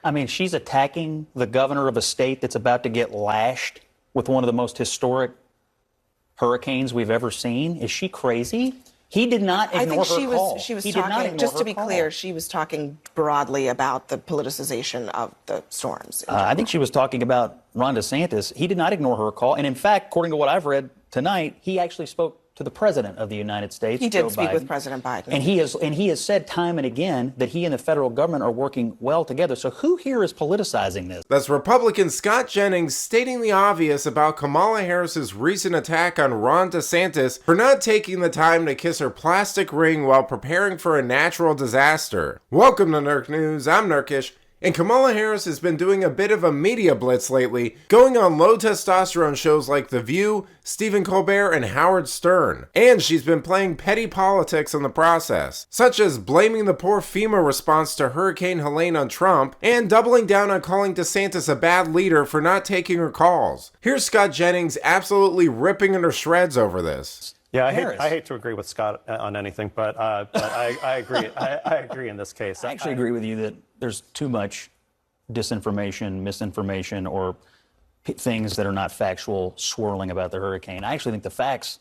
I mean, she's attacking the governor of a state that's about to get lashed with one of the most historic hurricanes we've ever seen. Is she crazy? He did not ignore her call. She was He did not talking, ignore just her to be call. clear, she was talking broadly about the politicization of the storms. I think she was talking about Ron DeSantis. He did not ignore her call. And in fact, according to what I've read tonight, he actually spoke to the president of the United States. He Joe did speak Biden. with President Biden. And he has said time and again that he and the federal government are working well together. So who here is politicizing this? That's Republican Scott Jennings stating the obvious about Kamala Harris's recent attack on Ron DeSantis for not taking the time to kiss her plastic ring while preparing for a natural disaster. Welcome to Nerk News, I'm Nerkish. And Kamala Harris has been doing a bit of a media blitz lately, going on low testosterone shows like The View, Stephen Colbert, and Howard Stern. And she's been playing petty politics in the process, such as blaming the poor FEMA response to Hurricane Helene on Trump, and doubling down on calling DeSantis a bad leader for not taking her calls. Here's Scott Jennings absolutely ripping into shreds over this. Yeah, I hate to agree with Scott on anything, but I agree. I agree in this case. I actually agree with you that there's too much disinformation, misinformation, or things that are not factual swirling about the hurricane. I actually think the facts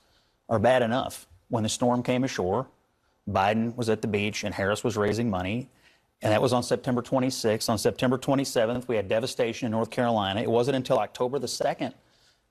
are bad enough. When the storm came ashore, Biden was at the beach and Harris was raising money, and that was on September 26th. On September 27th, we had devastation in North Carolina. It wasn't until October the 2nd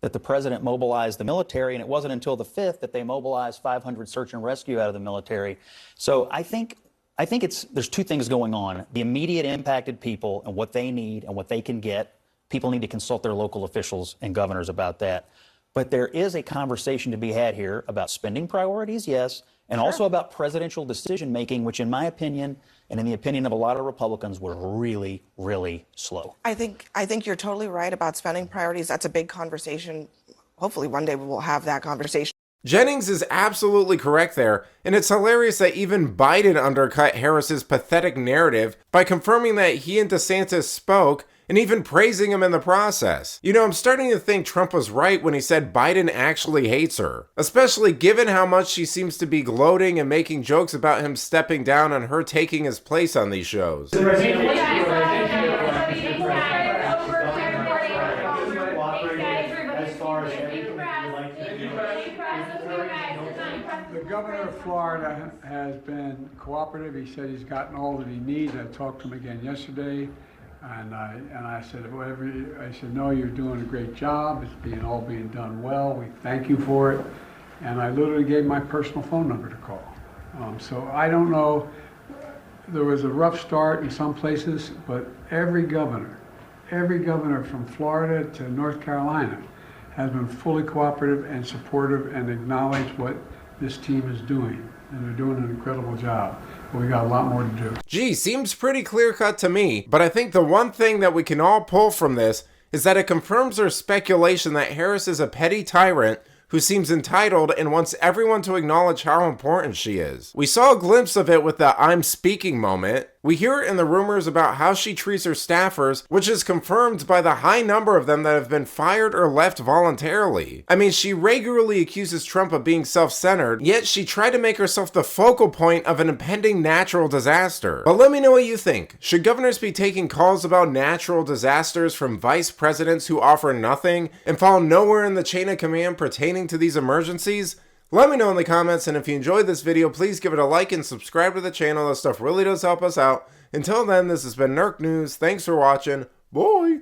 that the president mobilized the military, and it wasn't until the 5th that they mobilized 500 search and rescue out of the military. So I think there's two things going on. The immediate impacted people and what they need and what they can get. People need to consult their local officials and governors about that. But there is a conversation to be had here about spending priorities, yes, and also about presidential decision making, which in my opinion, and in the opinion of a lot of Republicans, were really, really slow. I think you're totally right about spending priorities. That's a big conversation. Hopefully one day we will have that conversation. Jennings is absolutely correct there, and it's hilarious that even Biden undercut Harris's pathetic narrative by confirming that he and DeSantis spoke and even praising him in the process. You know, I'm starting to think Trump was right when he said Biden actually hates her, especially given how much she seems to be gloating and making jokes about him stepping down and her taking his place on these shows. The governor of Florida has been cooperative. He said he's gotten all that he needs. I talked to him again yesterday, and I said, no, you're doing a great job. It's all being done well. We thank you for it. And I literally gave my personal phone number to call. So I don't know. There was a rough start in some places, but every governor from Florida to North Carolina has been fully cooperative and supportive and acknowledged what this team is doing, and they're doing an incredible job. But we got a lot more to do. Gee, seems pretty clear-cut to me, but I think the one thing that we can all pull from this is that it confirms our speculation that Harris is a petty tyrant who seems entitled and wants everyone to acknowledge how important she is. We saw a glimpse of it with the "I'm speaking" moment. We hear it in the rumors about how she treats her staffers, which is confirmed by the high number of them that have been fired or left voluntarily. I mean, she regularly accuses Trump of being self-centered, yet she tried to make herself the focal point of an impending natural disaster. But let me know what you think. Should governors be taking calls about natural disasters from vice presidents who offer nothing and fall nowhere in the chain of command pertaining to these emergencies? Let me know in the comments, and if you enjoyed this video, please give it a like and subscribe to the channel. That stuff really does help us out. Until then, this has been Nerk News. Thanks for watching. Bye!